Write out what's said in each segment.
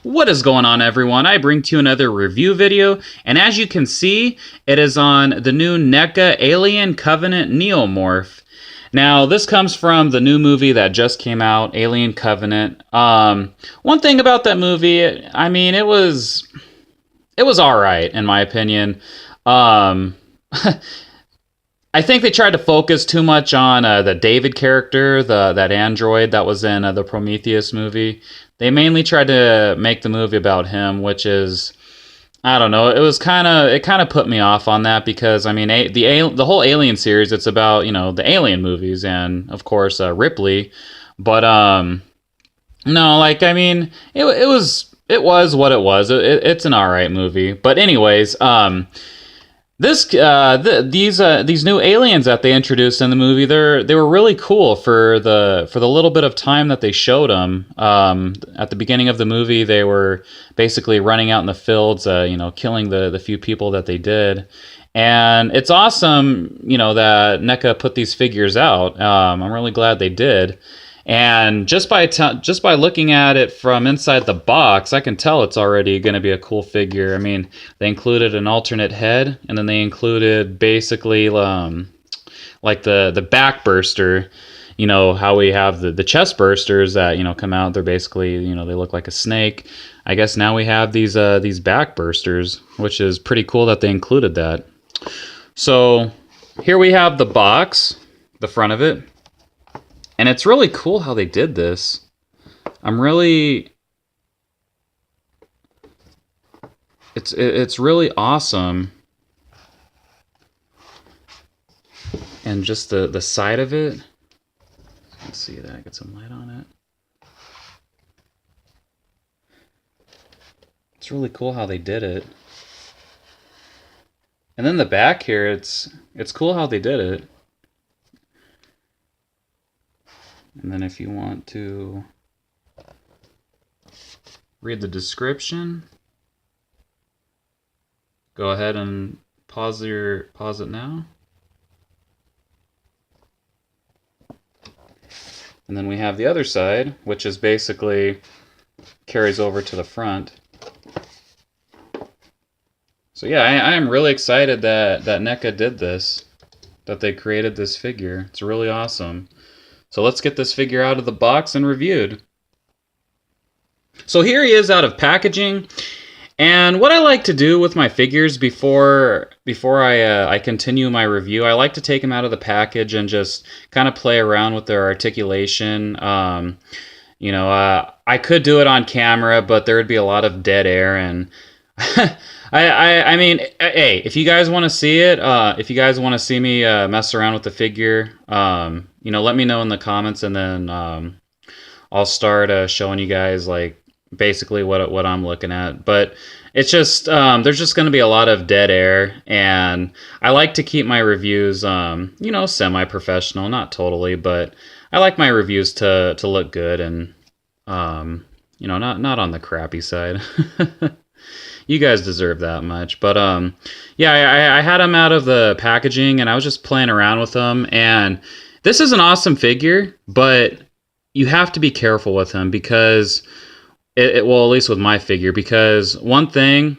What is going on, everyone? I bring to you another review video, and as you can see, it is on the new Neca Alien Covenant Neomorph. Now, this comes from the new movie that just came out, Alien Covenant. One thing about that movie, I mean, it was all right in my opinion. Um, I think they tried to focus too much on the David character, that android that was in the Prometheus movie. They mainly tried to make the movie about him, which is, I don't know. It kind of put me off on that because I mean the whole Alien series, it's about the Alien movies and of course Ripley, but no, like I mean it was what it was. It's an alright movie, but anyways these new aliens that they introduced in the movie, they were really cool for the little bit of time that they showed them. At the beginning of the movie, they were basically running out in the fields, killing the few people that they did. And it's awesome, that NECA put these figures out. I'm really glad they did. And just by looking at it from inside the box, I can tell it's already going to be a cool figure. I mean, they included an alternate head, and then they included basically like the back burster. You know how we have the chest bursters that come out. They're basically they look like a snake. I guess now we have these back bursters, which is pretty cool that they included that. So here we have the box, the front of it. And it's really cool how they did this. It's really awesome. And just the side of it. Let's see that, get some light on it. It's really cool how they did it. And then the back here, it's cool how they did it. And then if you want to read the description, go ahead and pause it now. And then we have the other side, which is basically carries over to the front. So yeah, I am really excited that NECA did this, that they created this figure. It's really awesome. So let's get this figure out of the box and reviewed. So here he is out of packaging. And what I like to do with my figures before I continue my review, I like to take them out of the package and just kind of play around with their articulation. I could do it on camera, but there would be a lot of dead air, and I mean, hey, if you guys want to see it, if you guys want to see me mess around with the figure, let me know in the comments, and then I'll start showing you guys like basically what I'm looking at. But it's just there's just going to be a lot of dead air, and I like to keep my reviews semi-professional, not totally, but I like my reviews to look good and not on the crappy side. You guys deserve that much. But yeah, I had them out of the packaging and I was just playing around with them, and this is an awesome figure, but you have to be careful with him because well, at least with my figure, because one thing,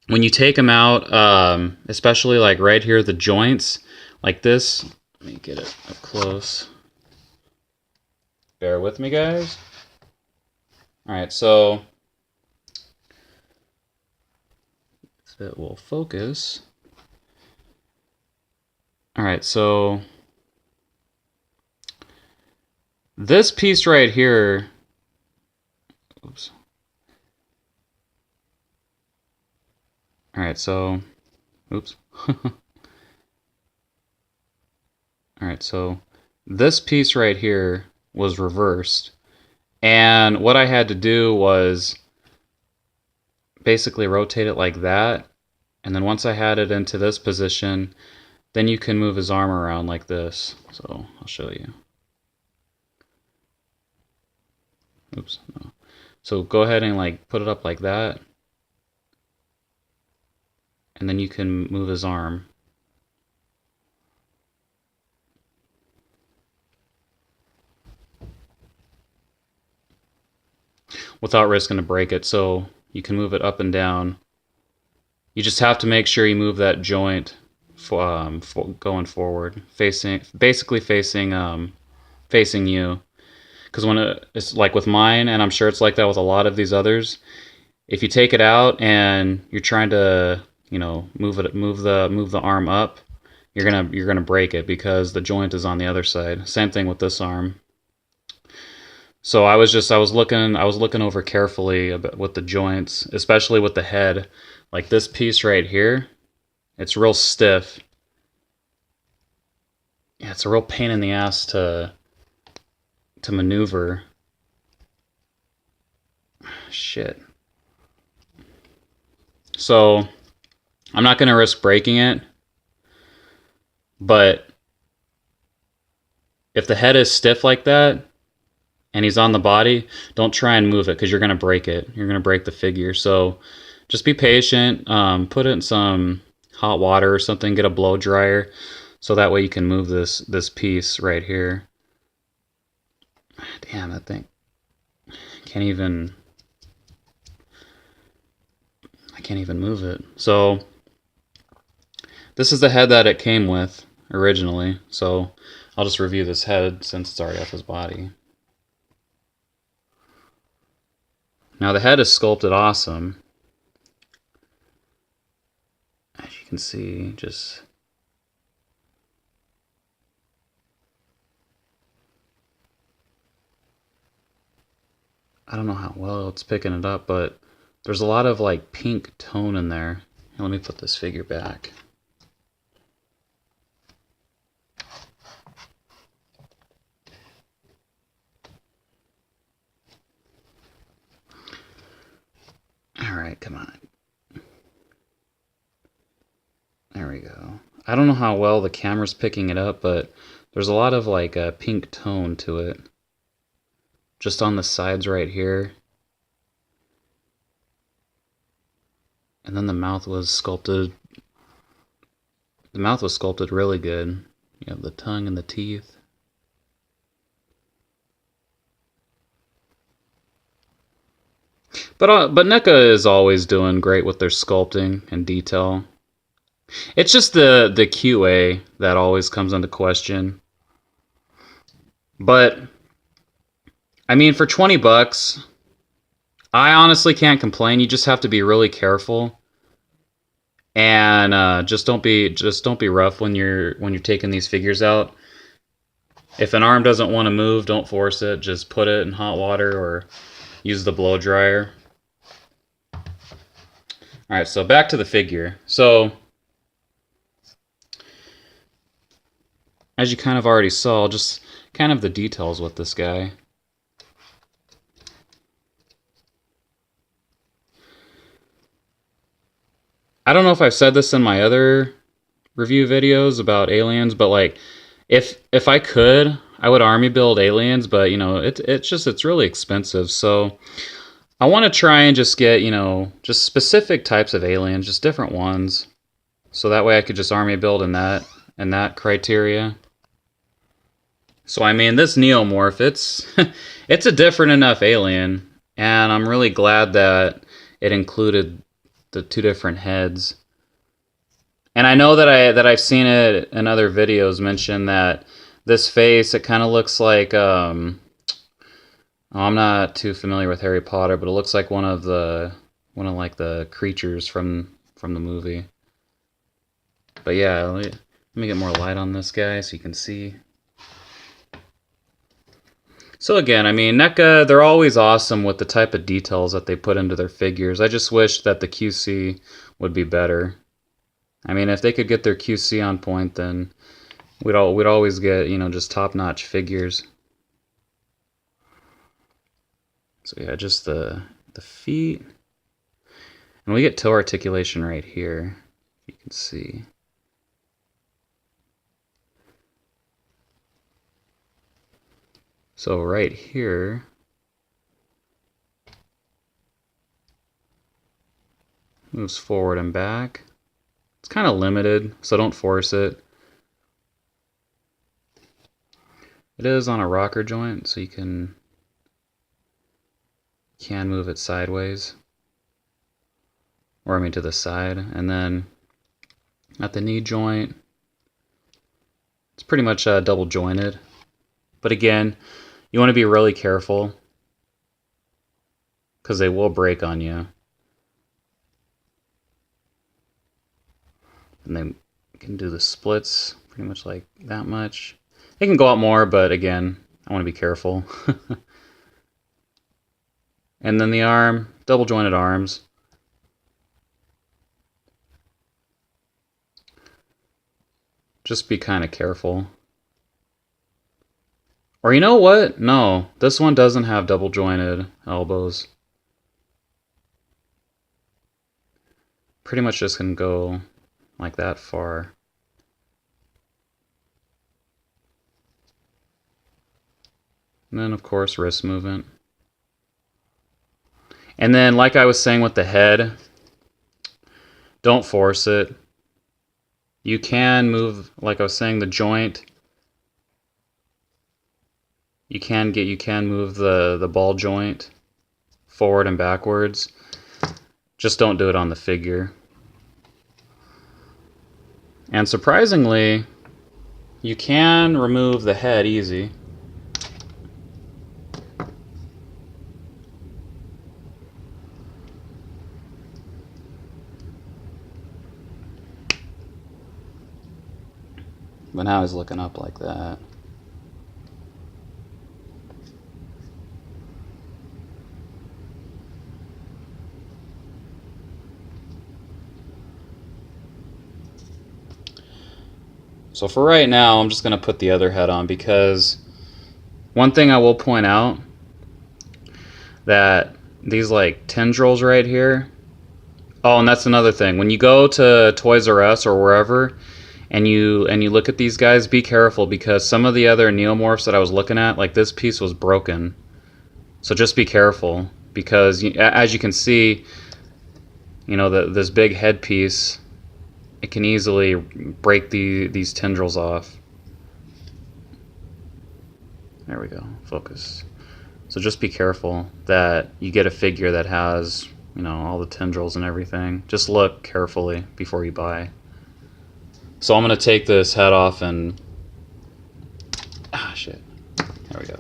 when you take them out, especially like right here, the joints, like this, let me get it up close. Bear with me, guys. All right, so if it will focus. All right, so this piece right here, oops. All right, so, oops. All right, so this piece right here was reversed, and what I had to do was basically rotate it like that, and then once I had it into this position, then you can move his arm around like this. So I'll show you. Oops. No. So go ahead and like put it up like that, and then you can move his arm. without risking to break it. So you can move it up and down. You just have to make sure you move that joint going forward, basically facing you. Because when it's like with mine, and I'm sure it's like that with a lot of these others, if you take it out and you're trying to, you know, move the arm up, you're gonna break it because the joint is on the other side. Same thing with this arm. So I was looking over carefully with the joints, especially with the head. Like this piece right here, it's real stiff. Yeah, it's a real pain in the ass to maneuver. Shit. So I'm not gonna risk breaking it, but if the head is stiff like that and he's on the body, don't try and move it because you're gonna break it. You're gonna break the figure. So just be patient. Put it in some hot water or something. Get a blow dryer, so that way you can move this piece right here. Damn, that thing can't even. I can't even move it. So this is the head that it came with originally. So I'll just review this head since it's already off his body. Now the head is sculpted awesome. As you can see, just I don't know how well it's picking it up, but there's a lot of like pink tone in there. Let me put this figure back. All right, come on. There we go. I don't know how well the camera's picking it up, but there's a lot of like a pink tone to it. Just on the sides right here. And then the mouth was sculpted. The mouth was sculpted really good. You have the tongue and the teeth. But Neca is always doing great with their sculpting and detail. It's just the QA that always comes into question. But I mean, for 20 bucks, I honestly can't complain. You just have to be really careful, and just don't be rough when you're taking these figures out. If an arm doesn't want to move, don't force it. Just put it in hot water or use the blow dryer. All right, so back to the figure. So as you kind of already saw, just kind of the details with this guy. I don't know if I've said this in my other review videos about aliens, but like if I could, I would army build aliens, but you know, it's really expensive. So I want to try and just get, you know, just specific types of aliens, just different ones. So that way I could just army build in that criteria. So I mean, this Neomorph, it's a different enough alien, and I'm really glad that it included the two different heads. And I know that I've seen it in other videos mention that this face, it kind of looks like I'm not too familiar with Harry Potter, but it looks like one of like the creatures from the movie. But yeah, let me get more light on this guy so you can see. So again, I mean, Neca, they're always awesome with the type of details that they put into their figures. I just wish that the QC would be better. I mean, if they could get their QC on point, then we'd always get, you know, just top-notch figures. So yeah, just the feet. And we get toe articulation right here. You can see. So right here, moves forward and back. It's kind of limited, so don't force it. It is on a rocker joint, so you can Can move it sideways, or I mean to the side, and then at the knee joint, it's pretty much double jointed. But again, you want to be really careful because they will break on you. And they can do the splits pretty much like that much. It can go out more, but again, I want to be careful. And then the arm, double jointed arms. Just be kind of careful. Or you know what? No, this one doesn't have double jointed elbows. Pretty much just can go like that far. And then of course wrist movement. And then like I was saying with the head, don't force it. You can move, like I was saying, the joint. You can move the ball joint forward and backwards. Just don't do it on the figure. And surprisingly, you can remove the head easy. But now he's looking up like that. So for right now, I'm just going to put the other head on, because one thing I will point out, that these like tendrils right here. Oh, and that's another thing. When you go to Toys R Us or wherever, and you look at these guys, be careful, because some of the other Neomorphs that I was looking at, like this piece was broken. So just be careful, because as you can see, you know, this big head piece, it can easily break these tendrils off. There we go, focus. So just be careful that you get a figure that has, you know, all the tendrils and everything. Just look carefully before you buy. So I'm going to take this head off and... ah, shit. There we go.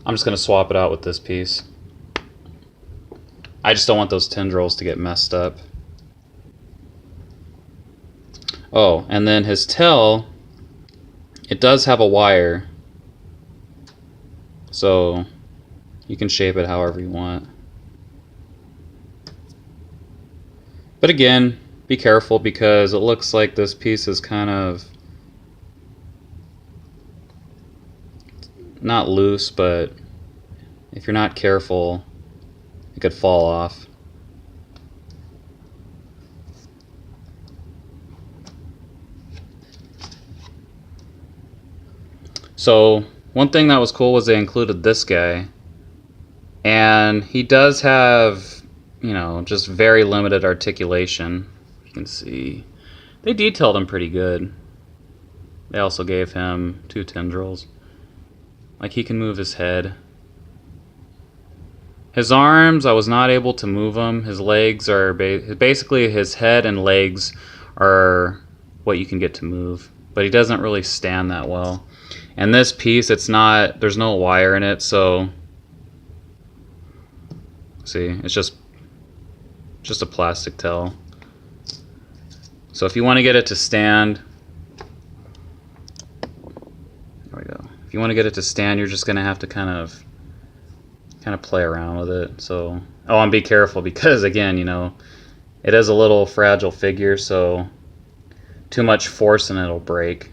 I'm just going to swap it out with this piece. I just don't want those tendrils to get messed up. Oh, and then his tail, it does have a wire. So you can shape it however you want. But again, be careful, because it looks like this piece is kind of not loose, but if you're not careful, it could fall off. So one thing that was cool was they included this guy, and he does have, you know, just very limited articulation. You can see they detailed him pretty good. They also gave him 2 tendrils. Like, he can move his head. His arms, I was not able to move them. His legs are basically his head and legs are what you can get to move, but he doesn't really stand that well. And this piece, it's not, there's no wire in it, so see, it's just a plastic tail. So if you want to get it to stand, there we go. If you want to get it to stand, you're just going to have to kind of play around with it. So, oh, and be careful, because again, you know, it is a little fragile figure, so too much force and it'll break.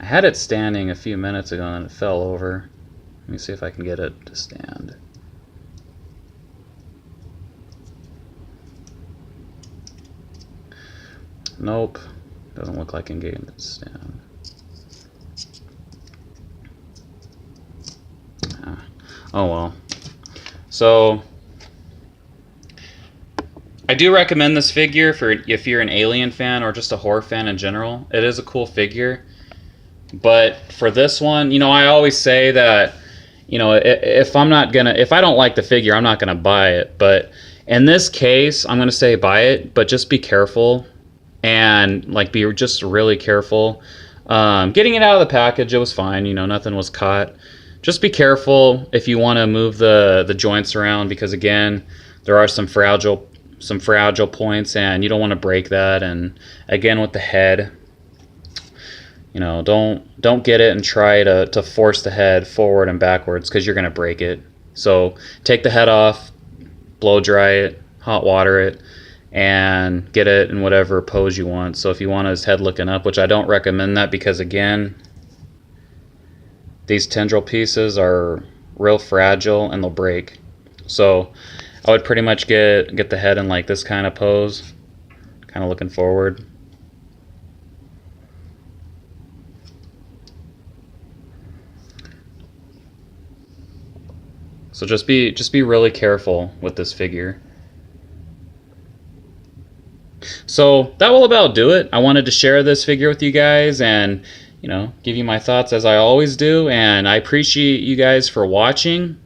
I had it standing a few minutes ago and it fell over. Let me see if I can get it to stand. Nope, doesn't look like I can get it to stand. Oh well. So I do recommend this figure for if you're an Alien fan or just a horror fan in general. It is a cool figure. But for this one, you know, I always say that you know, if I don't like the figure, I'm not gonna buy it. But in this case, I'm gonna say buy it, but just be careful and like be just really careful. Getting it out of the package, it was fine. You know, nothing was caught. Just be careful if you want to move the joints around, because again, there are some fragile points, and you don't want to break that. And again, with the head, you know, don't get it and try to force the head forward and backwards, because you're going to break it. So take the head off, blow dry it, hot water it, and get it in whatever pose you want. So if you want his head looking up, which I don't recommend that, because again, these tendril pieces are real fragile and they'll break. So I would pretty much get the head in like this kind of pose, kind of looking forward. So just be really careful with this figure. So that will about do it. I wanted to share this figure with you guys and, you know, give you my thoughts as I always do, and I appreciate you guys for watching.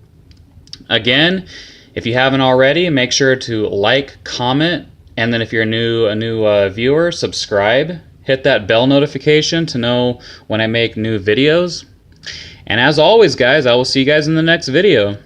Again, if you haven't already, make sure to like, comment, and then if you're a new viewer, subscribe. Hit that bell notification to know when I make new videos. And as always, guys, I will see you guys in the next video.